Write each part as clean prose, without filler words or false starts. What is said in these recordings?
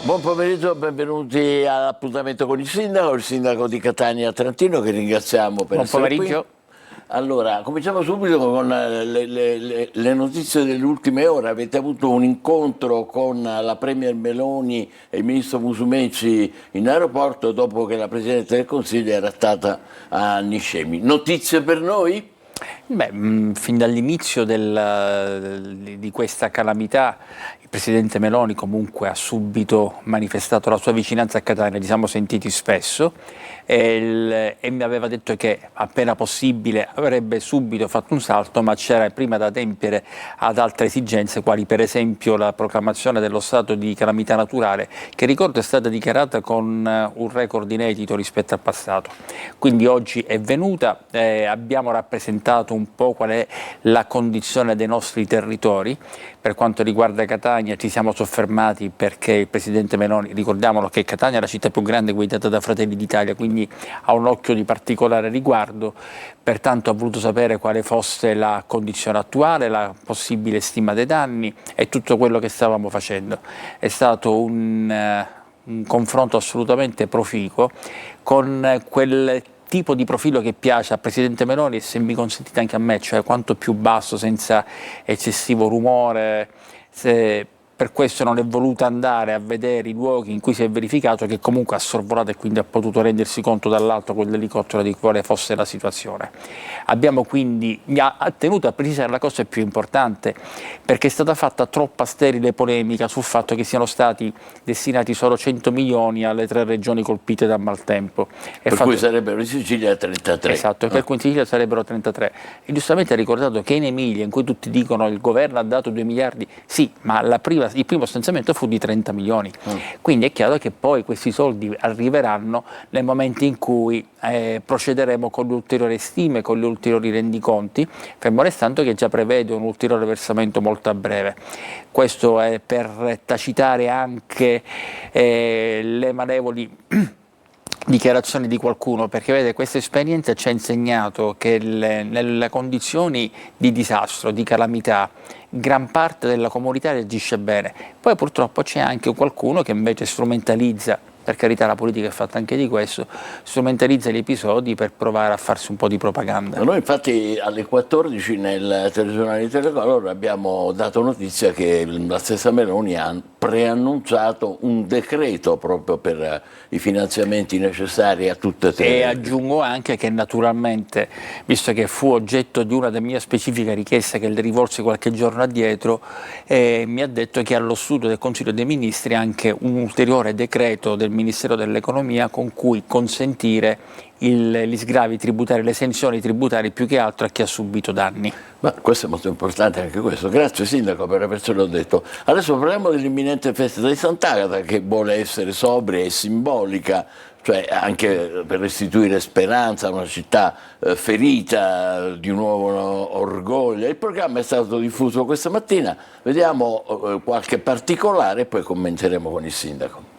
Buon pomeriggio, benvenuti all'appuntamento con il sindaco di Catania Trantino, che ringraziamo per Buon essere pomeriggio. qui. Allora, cominciamo subito con le notizie delle ultime ore. Avete avuto un incontro con la Premier Meloni e il Ministro Musumeci in aeroporto dopo che la Presidente del Consiglio era stata a Niscemi. Notizie per noi? Fin dall'inizio di questa calamità il Presidente Meloni comunque ha subito manifestato la sua vicinanza a Catania, ci siamo sentiti spesso e mi aveva detto che appena possibile avrebbe subito fatto un salto, ma c'era prima da adempiere ad altre esigenze, quali per esempio la proclamazione dello stato di calamità naturale, che ricordo è stata dichiarata con un record inedito rispetto al passato. Quindi oggi è venuta, abbiamo rappresentato un po' qual è la condizione dei nostri territori. Per quanto riguarda Catania ci siamo soffermati perché il Presidente Meloni, ricordiamolo che Catania è la città più grande guidata da Fratelli d'Italia, quindi ha un occhio di particolare riguardo, pertanto ha voluto sapere quale fosse la condizione attuale, la possibile stima dei danni e tutto quello che stavamo facendo. È stato un confronto assolutamente proficuo con quel tipo di profilo che piace al Presidente Meloni e, se mi consentite, anche a me, cioè quanto più basso, senza eccessivo rumore. Per questo non è voluto andare a vedere i luoghi in cui si è verificato, che comunque ha sorvolato e quindi ha potuto rendersi conto dall'alto con l'elicottero di quale fosse la situazione. Abbiamo quindi tenuto a precisare la cosa più importante, perché è stata fatta troppa sterile polemica sul fatto che siano stati destinati solo 100 milioni alle 3 regioni colpite dal maltempo. Per cui sarebbero in Sicilia 33. Esatto, per cui in Sicilia sarebbero 33. E giustamente ha ricordato che in Emilia, in cui tutti dicono il governo ha dato 2 miliardi, sì, ma il primo stanziamento fu di 30 milioni. Quindi è chiaro che poi questi soldi arriveranno nel momento in cui procederemo con le ulteriori stime, con gli ulteriori rendiconti, fermo restando che già prevede un ulteriore versamento molto a breve. Questo è per tacitare anche le malevoli dichiarazioni di qualcuno, perché vede, questa esperienza ci ha insegnato che nelle condizioni di disastro, di calamità, gran parte della comunità reagisce bene. Poi purtroppo c'è anche qualcuno che invece strumentalizza, per carità la politica è fatta anche di questo, strumentalizza gli episodi per provare a farsi un po' di propaganda. Noi infatti alle 14 nel telegiornale di Telecolor abbiamo dato notizia che la stessa Meloni ha preannunciato un decreto proprio per i finanziamenti necessari a tutte le... E aggiungo anche che naturalmente, visto che fu oggetto di una delle mie specifiche richieste che le rivolsi qualche giorno addietro, mi ha detto che allo studio del Consiglio dei Ministri anche un ulteriore decreto del Ministero dell'Economia con cui consentire gli sgravi tributari, le esenzioni tributarie più che altro a chi ha subito danni. Ma questo è molto importante anche questo. Grazie Sindaco per avercelo detto. Adesso parliamo dell'imminente festa di Sant'Agata, che vuole essere sobria e simbolica, cioè anche per restituire speranza a una città ferita di un nuovo orgoglio. Il programma è stato diffuso questa mattina, vediamo qualche particolare e poi commenteremo con il Sindaco.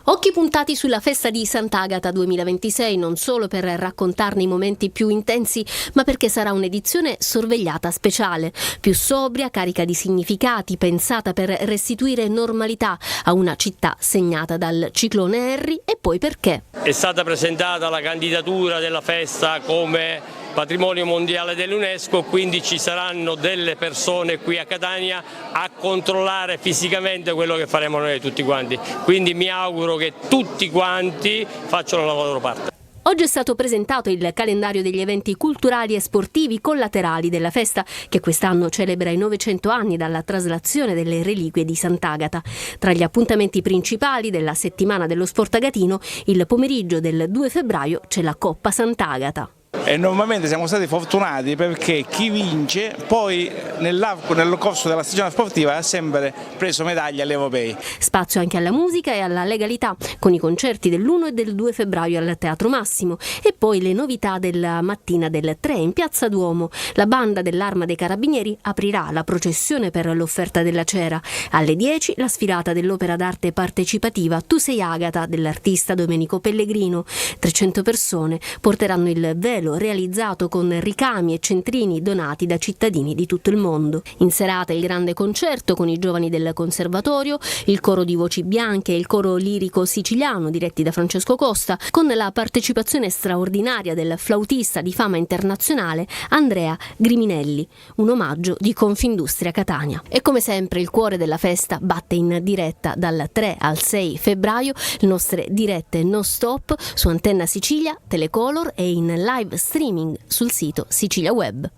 Occhi puntati sulla festa di Sant'Agata 2026, non solo per raccontarne i momenti più intensi, ma perché sarà un'edizione sorvegliata speciale, più sobria, carica di significati, pensata per restituire normalità a una città segnata dal ciclone Harry, e poi perché è stata presentata la candidatura della festa come patrimonio mondiale dell'UNESCO, quindi ci saranno delle persone qui a Catania a controllare fisicamente quello che faremo noi tutti quanti, quindi mi auguro che tutti quanti facciano la loro parte. Oggi è stato presentato il calendario degli eventi culturali e sportivi collaterali della festa, che quest'anno celebra i 900 anni dalla traslazione delle reliquie di Sant'Agata. Tra gli appuntamenti principali della settimana dello sport agatino, il pomeriggio del 2 febbraio c'è la Coppa Sant'Agata. E normalmente siamo stati fortunati perché chi vince poi nel corso della stagione sportiva ha sempre preso medaglie agli europei. Spazio anche alla musica e alla legalità, con i concerti dell'1 e del 2 febbraio al Teatro Massimo, e poi le novità della mattina del 3 in Piazza Duomo. La banda dell'Arma dei Carabinieri aprirà la processione per l'offerta della cera. Alle 10 la sfilata dell'opera d'arte partecipativa Tu sei Agata dell'artista Domenico Pellegrino. 300 persone porteranno il velo quello realizzato con ricami e centrini donati da cittadini di tutto il mondo. In serata il grande concerto con i giovani del Conservatorio, il coro di voci bianche e il coro lirico siciliano diretti da Francesco Costa, con la partecipazione straordinaria del flautista di fama internazionale Andrea Griminelli, un omaggio di Confindustria Catania. E come sempre il cuore della festa batte in diretta dal 3 al 6 febbraio, le nostre dirette non stop su Antenna Sicilia, Telecolor e in live streaming sul sito Sicilia Web.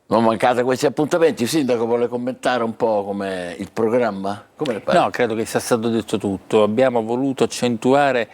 Non mancate questi appuntamenti. Sindaco, vuole commentare un po' come il programma? Come ne pare? No, credo che sia stato detto tutto. Abbiamo voluto accentuare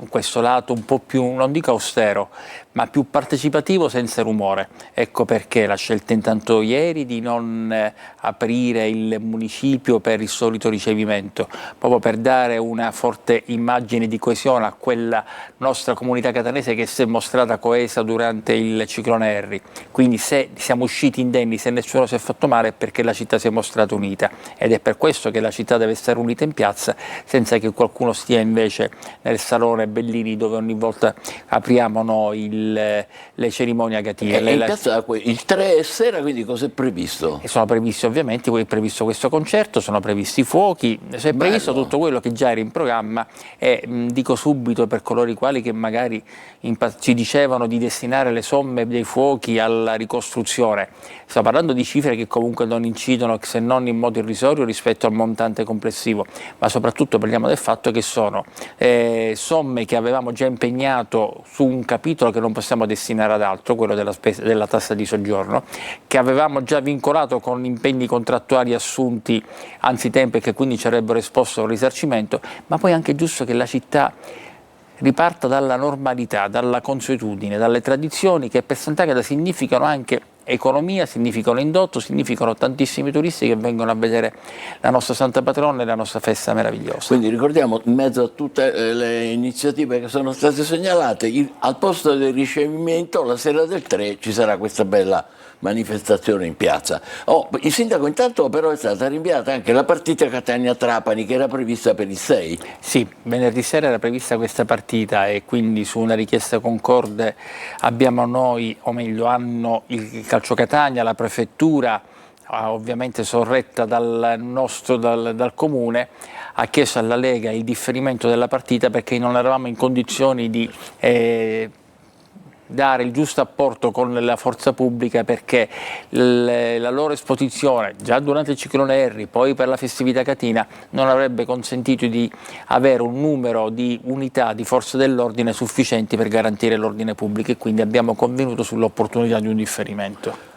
questo lato un po' più, non dico austero, ma più partecipativo senza rumore. Ecco perché la scelta intanto ieri di non aprire il municipio per il solito ricevimento, proprio per dare una forte immagine di coesione a quella nostra comunità catanese che si è mostrata coesa durante il ciclone Harry. Quindi se siamo usciti indenni, se nessuno si è fatto male, è perché la città si è mostrata unita, ed è per questo che la città deve essere unita in piazza, senza che qualcuno stia invece nel salone Bellini, dove ogni volta apriamo noi le cerimonie agative. In piazza il 3 sera, quindi cosa è previsto? E sono previsti ovviamente, è previsto questo concerto, sono previsti i fuochi, è previsto tutto quello che già era in programma, e dico subito, per coloro i quali che magari ci dicevano di destinare le somme dei fuochi alla ricostruzione, sto parlando di cifre che comunque non incidono, se non in modo irrisorio, rispetto al montante complessivo, ma soprattutto parliamo del fatto che sono somme che avevamo già impegnato su un capitolo che non possiamo destinare ad altro, quello della tassa di soggiorno, che avevamo già vincolato con impegni contrattuali assunti anzitempo e che quindi ci avrebbero esposto al risarcimento, ma poi è anche giusto che la città riparta dalla normalità, dalla consuetudine, dalle tradizioni che per Sant'Agata significano anche economia, significano indotto, significano tantissimi turisti che vengono a vedere la nostra Santa Patrona e la nostra festa meravigliosa. Quindi ricordiamo, in mezzo a tutte le iniziative che sono state segnalate, al posto del ricevimento la sera del 3 ci sarà questa bella manifestazione in piazza. Il sindaco, intanto però è stata rinviata anche la partita Catania-Trapani, che era prevista per il 6. Sì, venerdì sera era prevista questa partita e quindi su una richiesta concorde abbiamo noi, o meglio hanno il Calcio Catania, la prefettura, ovviamente sorretta dal comune, ha chiesto alla Lega il differimento della partita perché non eravamo in condizioni di dare il giusto apporto con la forza pubblica, perché la loro esposizione già durante il ciclone Harry, poi per la festività catina, non avrebbe consentito di avere un numero di unità di forze dell'ordine sufficienti per garantire l'ordine pubblico, e quindi abbiamo convenuto sull'opportunità di un differimento.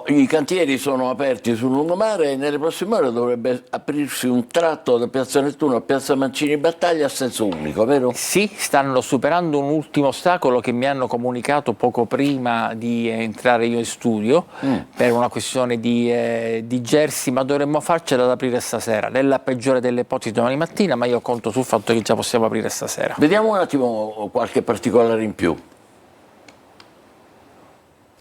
I cantieri sono aperti sul lungomare e nelle prossime ore dovrebbe aprirsi un tratto da Piazza Nettuno a Piazza Mancini Battaglia a senso unico, vero? Sì, stanno superando un ultimo ostacolo che mi hanno comunicato poco prima di entrare io in studio, per una questione di Jersey, ma dovremmo farcela ad aprire stasera, nella peggiore delle ipotesi domani mattina, ma io conto sul fatto che già possiamo aprire stasera. Vediamo un attimo qualche particolare in più.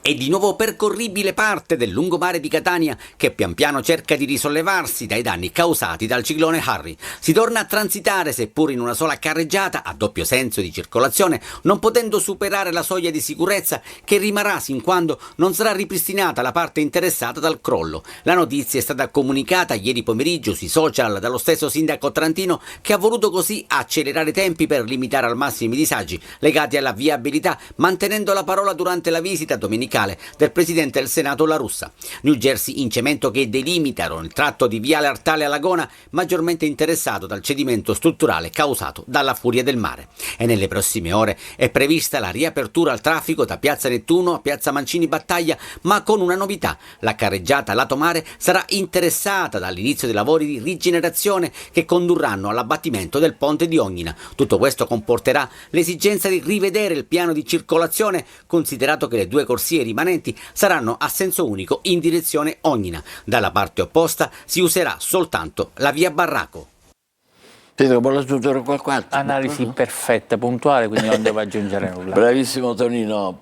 È di nuovo percorribile parte del lungomare di Catania, che pian piano cerca di risollevarsi dai danni causati dal ciclone Harry. Si torna a transitare, seppur in una sola carreggiata, a doppio senso di circolazione, non potendo superare la soglia di sicurezza che rimarrà sin quando non sarà ripristinata la parte interessata dal crollo. La notizia è stata comunicata ieri pomeriggio sui social dallo stesso sindaco trentino, che ha voluto così accelerare i tempi per limitare al massimo i disagi legati alla viabilità, mantenendo la parola durante la visita domenicale del Presidente del Senato La Russa. New Jersey in cemento che delimitano il tratto di Viale Artale a Lagona, maggiormente interessato dal cedimento strutturale causato dalla furia del mare. E nelle prossime ore è prevista la riapertura al traffico da Piazza Nettuno a Piazza Mancini Battaglia, ma con una novità: la carreggiata lato mare sarà interessata dall'inizio dei lavori di rigenerazione che condurranno all'abbattimento del ponte di Ognina. Tutto questo comporterà l'esigenza di rivedere il piano di circolazione, considerato che le due corsie rimanenti saranno a senso unico in direzione Ognina. Dalla parte opposta si userà soltanto la via Barraco. Vuole aggiungere qualcosa? Analisi perfetta, puntuale, quindi non devo aggiungere nulla. Bravissimo Tonino.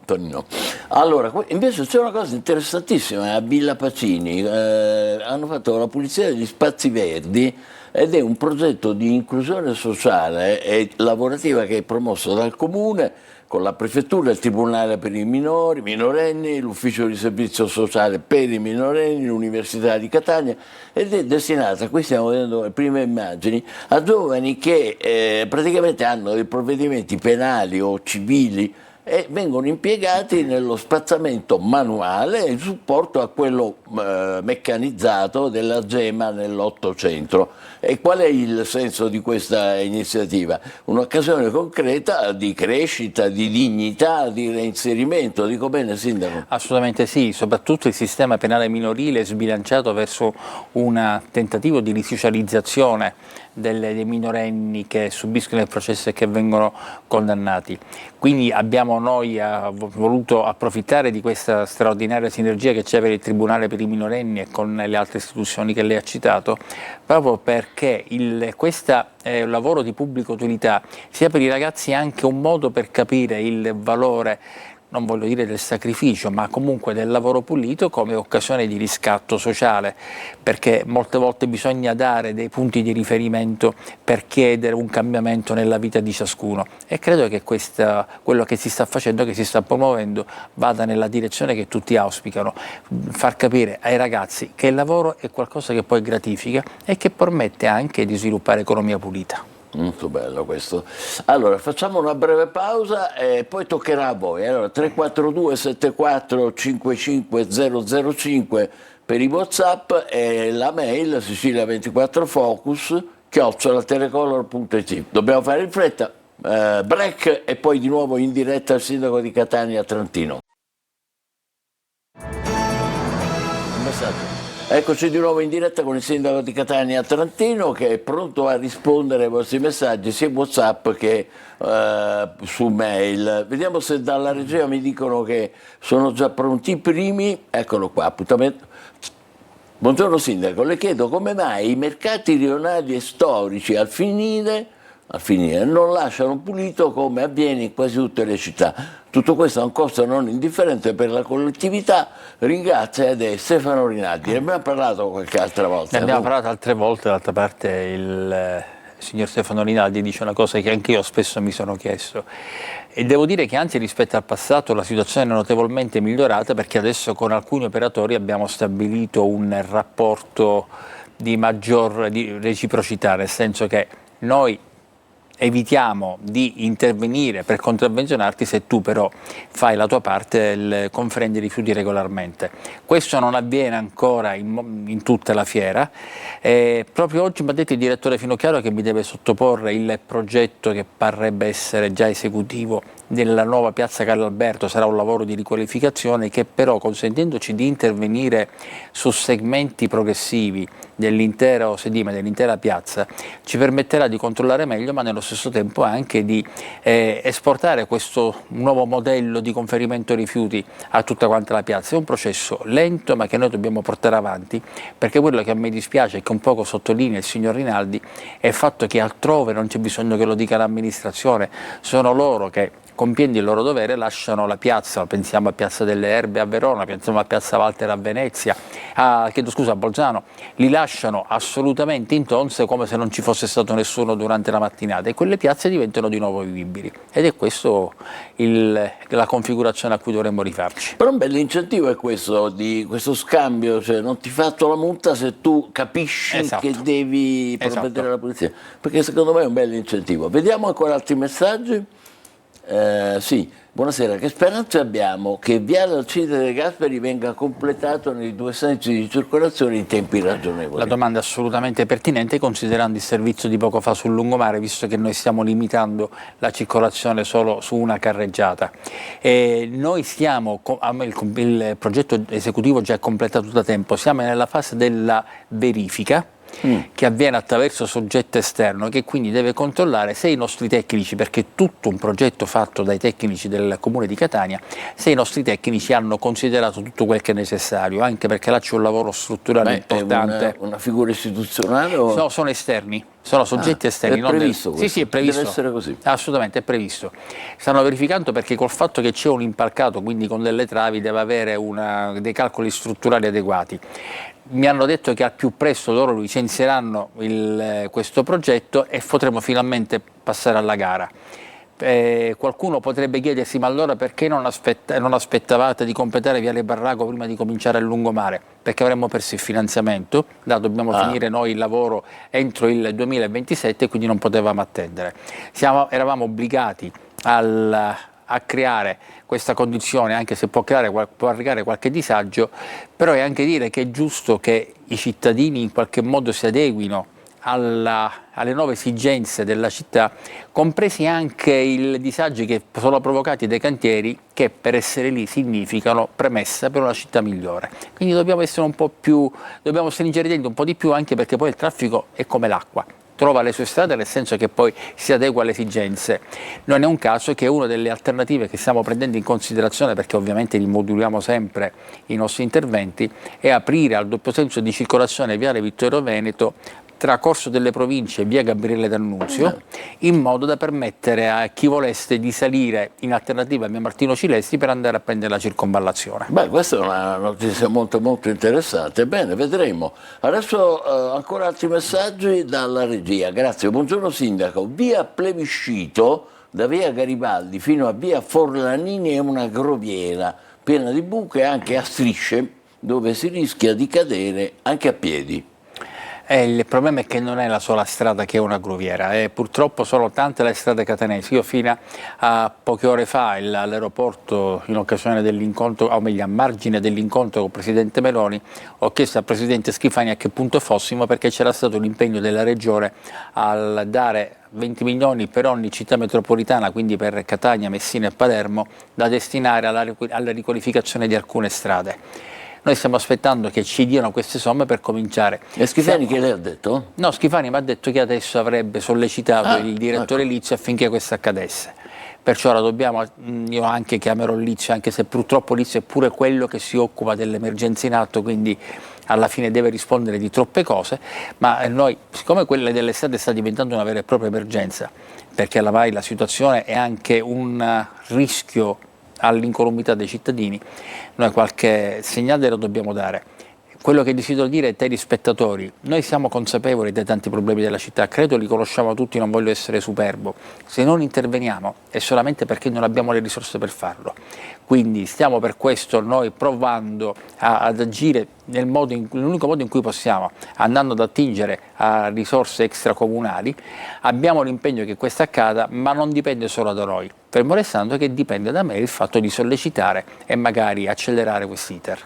Allora, invece c'è una cosa interessantissima, a Villa Pacini hanno fatto la pulizia degli spazi verdi, ed è un progetto di inclusione sociale e lavorativa che è promosso dal Comune con la prefettura, il tribunale per i minorenni, l'ufficio di servizio sociale per i minorenni, l'Università di Catania, ed è destinata, qui stiamo vedendo le prime immagini, a giovani che praticamente hanno dei provvedimenti penali o civili e vengono impiegati nello spazzamento manuale e in supporto a quello meccanizzato della GEMA nell'Ottocento. E qual è il senso di questa iniziativa? Un'occasione concreta di crescita, di dignità, di reinserimento. Dico bene, Sindaco? Assolutamente sì, soprattutto il sistema penale minorile è sbilanciato verso un tentativo di risocializzazione dei minorenni che subiscono il processo e che vengono condannati. Quindi abbiamo noi voluto approfittare di questa straordinaria sinergia che c'è per il Tribunale per i minorenni e con le altre istituzioni che lei ha citato, proprio perché questo lavoro di pubblica utilità sia per i ragazzi anche un modo per capire il valore, non voglio dire del sacrificio, ma comunque del lavoro pulito come occasione di riscatto sociale, perché molte volte bisogna dare dei punti di riferimento per chiedere un cambiamento nella vita di ciascuno, e credo che quello che si sta facendo, che si sta promuovendo, vada nella direzione che tutti auspicano, far capire ai ragazzi che il lavoro è qualcosa che poi gratifica e che permette anche di sviluppare economia pulita. Molto bello questo. Allora, facciamo una breve pausa e poi toccherà a voi. Allora, 342 74 55 005 per i WhatsApp e la mail sicilia24focus@telecolor.it. Dobbiamo fare in fretta, break e poi di nuovo in diretta al sindaco di Catania Trantino. Un messaggio. Eccoci di nuovo in diretta con il sindaco di Catania Trantino, che è pronto a rispondere ai vostri messaggi sia WhatsApp che su mail. Vediamo se dalla regia mi dicono che sono già pronti i primi. Eccolo qua, appuntamento. Buongiorno sindaco, le chiedo come mai i mercati rionali e storici al finire non lasciano pulito come avviene in quasi tutte le città. Tutto questo ha un costo non indifferente per la collettività. Ringrazia ed è Stefano Rinaldi. Ne abbiamo parlato qualche altra volta. Ne abbiamo parlato altre volte, d'altra parte il signor Stefano Rinaldi dice una cosa che anche io spesso mi sono chiesto, e devo dire che anzi rispetto al passato la situazione è notevolmente migliorata, perché adesso con alcuni operatori abbiamo stabilito un rapporto di maggior reciprocità, nel senso che noi evitiamo di intervenire per contravvenzionarti se tu però fai la tua parte, conferendi i rifiuti regolarmente. Questo non avviene ancora in tutta la fiera. Proprio oggi mi ha detto il direttore Finocchiaro che mi deve sottoporre il progetto che parrebbe essere già esecutivo della nuova piazza Carlo Alberto. Sarà un lavoro di riqualificazione che però, consentendoci di intervenire su segmenti progressivi dell'intero sedime, dell'intera piazza, ci permetterà di controllare meglio, ma nello stesso tempo anche di esportare questo nuovo modello di conferimento rifiuti a tutta quanta la piazza. È un processo lento ma che noi dobbiamo portare avanti, perché quello che a me dispiace e che un poco sottolinea il signor Rinaldi è il fatto che altrove non c'è bisogno che lo dica l'amministrazione, sono loro che, compiendo il loro dovere, lasciano la piazza. Pensiamo a Piazza delle Erbe a Verona, pensiamo a Piazza Walter a Venezia, a Bolzano, li lasciano assolutamente intonse come se non ci fosse stato nessuno durante la mattinata, e quelle piazze diventano di nuovo vivibili, ed è questo la configurazione a cui dovremmo rifarci. Però un bel incentivo è questo, di questo scambio, cioè non ti fatto la multa se tu capisci che devi provvedere alla pulizia, perché secondo me è un bel incentivo. Vediamo ancora altri messaggi. Sì, buonasera, che speranze abbiamo che Viale Alcide De Gasperi venga completato nei due sensi di circolazione in tempi ragionevoli? La domanda è assolutamente pertinente, considerando il servizio di poco fa sul lungomare, visto che noi stiamo limitando la circolazione solo su una carreggiata. Noi stiamo, il progetto esecutivo già è completato da tempo, siamo nella fase della verifica, che avviene attraverso soggetto esterno, che quindi deve controllare se i nostri tecnici, perché è tutto un progetto fatto dai tecnici del Comune di Catania, se i nostri tecnici hanno considerato tutto quel che è necessario, anche perché là c'è un lavoro strutturale importante. È una figura istituzionale? O... No, sono esterni. Sono soggetti esterni. È previsto questo? Sì, è previsto. Deve essere così? Assolutamente, è previsto. Stanno verificando, perché col fatto che c'è un impalcato, quindi con delle travi, deve avere dei calcoli strutturali adeguati. Mi hanno detto che al più presto loro licenzieranno questo progetto e potremo finalmente passare alla gara. Qualcuno potrebbe chiedersi: ma allora perché non aspettavate di completare Viale Barraco prima di cominciare il lungomare? Perché avremmo perso il finanziamento, dobbiamo finire noi il lavoro entro il 2027 e quindi non potevamo attendere. Eravamo obbligati a creare questa condizione, anche se può arrecare qualche disagio, però è anche dire che è giusto che i cittadini in qualche modo si adeguino alle nuove esigenze della città, compresi anche i disagi che sono provocati dai cantieri, che per essere lì significano premessa per una città migliore. Quindi dobbiamo stringere i denti un po' di più, anche perché poi il traffico è come l'acqua, trova le sue strade, nel senso che poi si adegua alle esigenze. Non è un caso che una delle alternative che stiamo prendendo in considerazione, perché ovviamente rimoduliamo sempre i nostri interventi, è aprire al doppio senso di circolazione Viale Vittorio Veneto tra Corso delle Province e via Gabriele D'Annunzio, in modo da permettere a chi volesse di salire in alternativa a via Martino Cilesti per andare a prendere la circonvallazione. Beh, questa è una notizia molto molto interessante. Bene, vedremo. Adesso ancora altri messaggi dalla regia. Grazie. Buongiorno Sindaco. Via Plebiscito da via Garibaldi fino a via Forlanini è una groviera piena di buche anche a strisce, dove si rischia di cadere anche a piedi. Il problema è che non è la sola strada che è una groviera, purtroppo sono tante le strade catanesi. Io fino a poche ore fa all'aeroporto, in occasione dell'incontro, o meglio a margine dell'incontro con il Presidente Meloni, ho chiesto al Presidente Schifani a che punto fossimo, perché c'era stato l'impegno della Regione al dare 20 milioni per ogni città metropolitana, quindi per Catania, Messina e Palermo, da destinare alla riqualificazione di alcune strade. Noi stiamo aspettando che ci diano queste somme per cominciare. E Schifani che le ha detto? No, Schifani mi ha detto che adesso avrebbe sollecitato il direttore Lizio affinché questo accadesse. Perciò ora io anche chiamerò Lizio, anche se purtroppo Lizio è pure quello che si occupa dell'emergenza in atto, quindi alla fine deve rispondere di troppe cose, ma noi, siccome quella dell'estate sta diventando una vera e propria emergenza, perché la situazione è anche un rischio all'incolumità dei cittadini, noi qualche segnale lo dobbiamo dare. Quello che desidero dire ai telespettatori: noi siamo consapevoli dei tanti problemi della città, credo li conosciamo tutti, non voglio essere superbo. Se non interveniamo è solamente perché non abbiamo le risorse per farlo. Quindi stiamo per questo noi provando ad agire nell'unico modo in cui possiamo, andando ad attingere a risorse extracomunali. Abbiamo l'impegno che questo accada, ma non dipende solo da noi, fermo restando che dipende da me il fatto di sollecitare e magari accelerare quest'iter.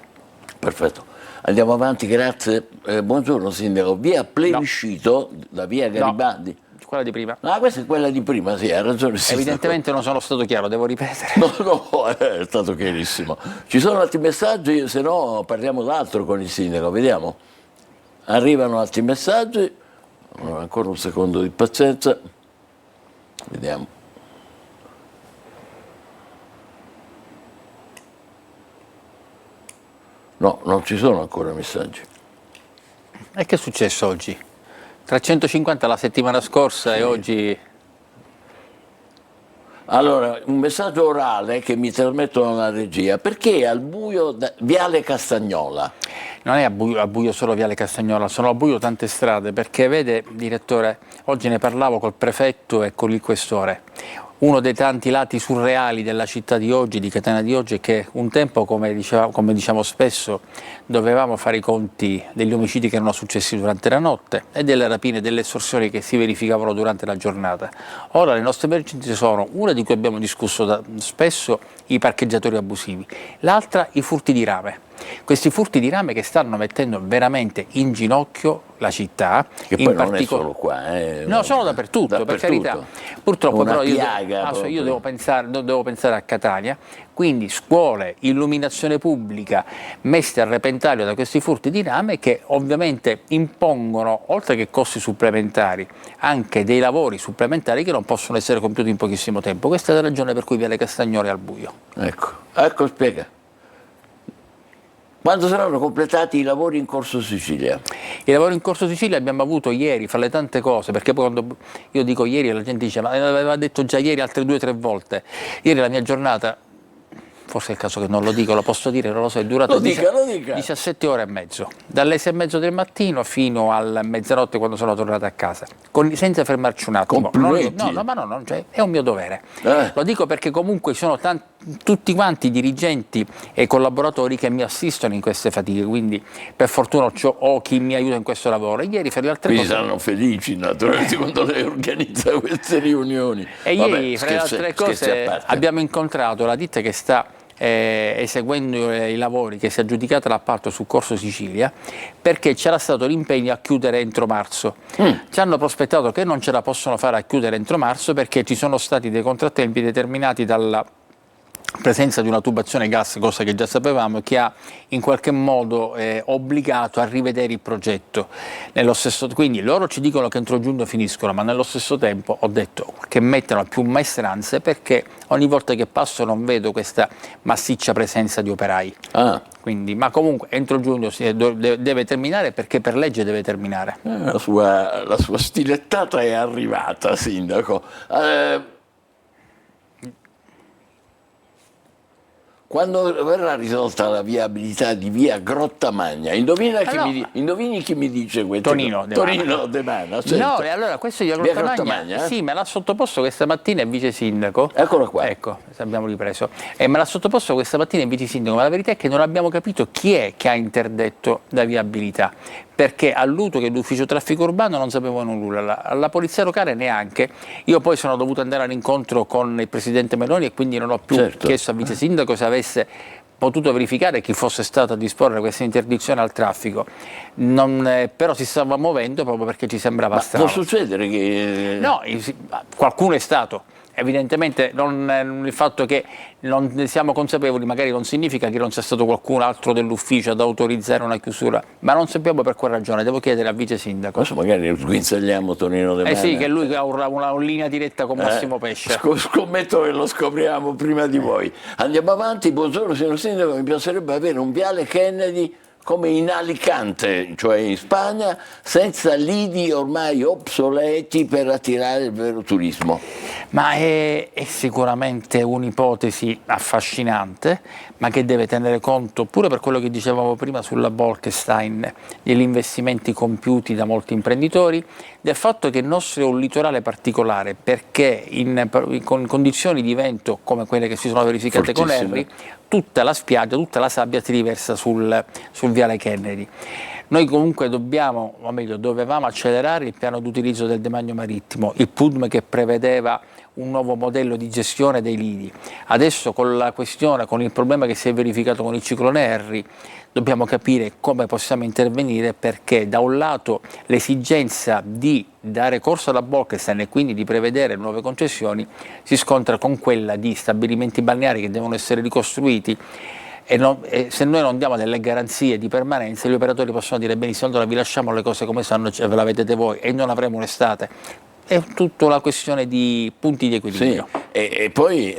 Perfetto. Andiamo avanti, grazie. Buongiorno Sindaco. Via Plebiscito da via Garibaldi. No, quella di prima. Ah, questa è quella di prima, sì, ha ragione. Evidentemente non sono stato chiaro, devo ripetere. No, è stato chiarissimo. Ci sono altri messaggi, se no parliamo d'altro con il Sindaco, vediamo. Arrivano altri messaggi, ancora un secondo di pazienza, vediamo. No, non ci sono ancora messaggi. E che è successo oggi? 350 la settimana scorsa e oggi... Allora, un messaggio orale che mi trasmettono la regia. Perché al buio Viale Castagnola? Non è a buio solo Viale Castagnola, sono a buio tante strade, perché vede, direttore, oggi ne parlavo col prefetto e con il questore. Uno dei tanti lati surreali della città di oggi, di Catania di oggi, è che un tempo, come diciamo spesso, dovevamo fare i conti degli omicidi che erano successi durante la notte e delle rapine e delle estorsioni che si verificavano durante la giornata. Ora le nostre emergenze sono, una di cui abbiamo discusso spesso, i parcheggiatori abusivi, l'altra i furti di rame. Questi furti di rame che stanno mettendo veramente in ginocchio la città. Che poi non è solo qua. No, sono dappertutto, per carità. Purtroppo però io devo pensare a Catania, quindi scuole, illuminazione pubblica messe a repentaglio da questi furti di rame che ovviamente impongono, oltre che costi supplementari, anche dei lavori supplementari che non possono essere compiuti in pochissimo tempo. Questa è la ragione per cui Viale Castagnola è al buio. Ecco, spiega. Quando saranno completati i lavori in Corso Sicilia? I lavori in Corso Sicilia abbiamo avuto ieri, fra le tante cose, perché poi quando io dico ieri la gente dice ma aveva detto già ieri altre 2 o 3 volte. Ieri la mia giornata forse è il caso che non lo dico, lo posso dire, non lo so, è durato Lo dica. 17 ore e mezzo, dalle 6 e mezzo del mattino fino alla mezzanotte quando sono tornato a casa, senza fermarci un attimo. Complimenti. Cioè, è un mio dovere. Lo dico perché comunque ci sono tutti quanti i dirigenti e collaboratori che mi assistono in queste fatiche, quindi per fortuna ho chi mi aiuta in questo lavoro. Ieri fra le altre Quindi cose... saranno felici naturalmente quando lei organizza queste riunioni. E ieri, fra le altre cose, a parte. abbiamo incontrato la ditta che sta eseguendo i lavori, che si è aggiudicata l'appalto su Corso Sicilia, perché c'era stato l'impegno a chiudere entro marzo. Ci hanno prospettato che non ce la possono fare a chiudere entro marzo perché ci sono stati dei contrattempi determinati dalla presenza di una tubazione gas, cosa che già sapevamo, che ha in qualche modo obbligato a rivedere il progetto. Quindi loro ci dicono che entro giugno finiscono, ma nello stesso tempo ho detto che mettono più maestranze perché ogni volta che passo non vedo questa massiccia presenza di operai. Quindi, ma comunque entro giugno deve terminare perché per legge deve terminare. La sua stilettata è arrivata, Sindaco. Quando verrà risolta la viabilità di via Grottamagna, indovini chi mi dice questo? Tonino De Mana. No, e allora questo di via Grottamagna, sì, me l'ha sottoposto questa mattina il vice sindaco. Eccolo qua. Ecco, abbiamo ripreso. E me l'ha sottoposto questa mattina il vice sindaco, ma la verità è che non abbiamo capito chi è che ha interdetto la viabilità, perché all'UTO, che è l'ufficio traffico urbano, non sapevano nulla, alla polizia locale neanche. Io poi sono dovuto andare all'incontro con il presidente Meloni e quindi non ho più chiesto al vice sindaco se avesse potuto verificare chi fosse stato a disporre questa interdizione al traffico. Però si stava muovendo proprio perché ci sembrava strano. Può succedere che... No, qualcuno è stato. Evidentemente il fatto che non ne siamo consapevoli magari non significa che non sia stato qualcun altro dell'ufficio ad autorizzare una chiusura, ma non sappiamo per quale ragione, devo chiedere al vice sindaco. Adesso magari guinzagliamo Tonino De Mana. Sì, che lui ha una linea diretta con Massimo Pesce. Scommetto che lo scopriamo prima di voi. Andiamo avanti, buongiorno signor sindaco, mi piacerebbe avere un viale Kennedy come in Alicante, cioè in Spagna, senza lidi ormai obsoleti per attirare il vero turismo. Ma è sicuramente un'ipotesi affascinante, ma che deve tenere conto, pure per quello che dicevamo prima sulla Bolkestein, degli investimenti compiuti da molti imprenditori, del fatto che il nostro è un litorale particolare, perché con condizioni di vento come quelle che si sono verificate con Henry, tutta la spiaggia, tutta la sabbia si riversa sul viale Kennedy. Noi comunque dovevamo accelerare il piano d'utilizzo del demanio marittimo, il PUDM che prevedeva un nuovo modello di gestione dei lidi. Adesso con il problema che si è verificato con il ciclone Henry, dobbiamo capire come possiamo intervenire, perché da un lato l'esigenza di dare corso alla Bolkestein e quindi di prevedere nuove concessioni si scontra con quella di stabilimenti balneari che devono essere ricostruiti. E se noi non diamo delle garanzie di permanenza, gli operatori possono dire benissimo, allora vi lasciamo le cose come stanno, ve la vedete voi, e non avremo un'estate. È tutta una questione di punti di equilibrio. Sì. E poi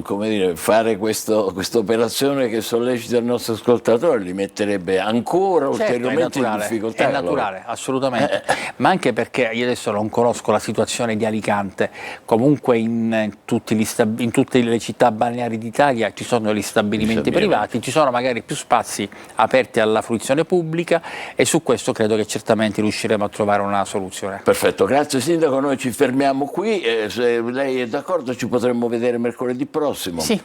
come dire, fare questa operazione che sollecita il nostro ascoltatore li metterebbe ancora ulteriormente in difficoltà. È naturale, assolutamente. Ma anche perché io adesso non conosco la situazione di Alicante, comunque in tutte le città balneari d'Italia ci sono gli stabilimenti privati, ci sono magari più spazi aperti alla fruizione pubblica, e su questo credo che certamente riusciremo a trovare una soluzione. Perfetto, grazie sindaco, noi ci fermiamo qui, se lei è d'accordo ci potremmo vedere mercoledì prossimo? Sì.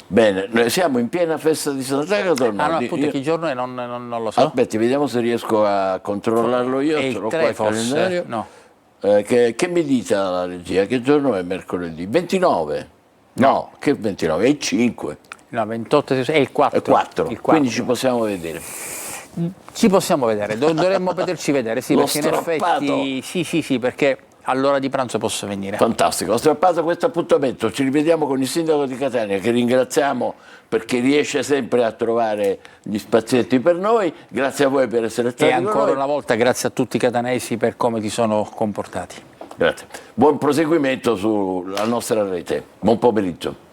Bene, noi siamo in piena festa di Sant'Agata. No, appunto che giorno è non lo so. Aspetti, vediamo se riesco a controllarlo io. È il 3 forse? No. Che mi dite la regia? Che giorno è mercoledì? 29? No, che 29? È il 5. No, 28, è il 4. È 4. Il 4. Quindi ci possiamo vedere. Ci possiamo vedere, dovremmo poterci vedere, sì, L'ho perché strappato. in effetti sì, perché all'ora di pranzo posso venire. Fantastico, ho strappato questo appuntamento, ci rivediamo con il sindaco di Catania, che ringraziamo perché riesce sempre a trovare gli spazietti per noi. Grazie a voi per essere stati con noi. E ancora una volta grazie a tutti i catanesi per come ti sono comportati. Grazie. Buon proseguimento sulla nostra rete. Buon pomeriggio.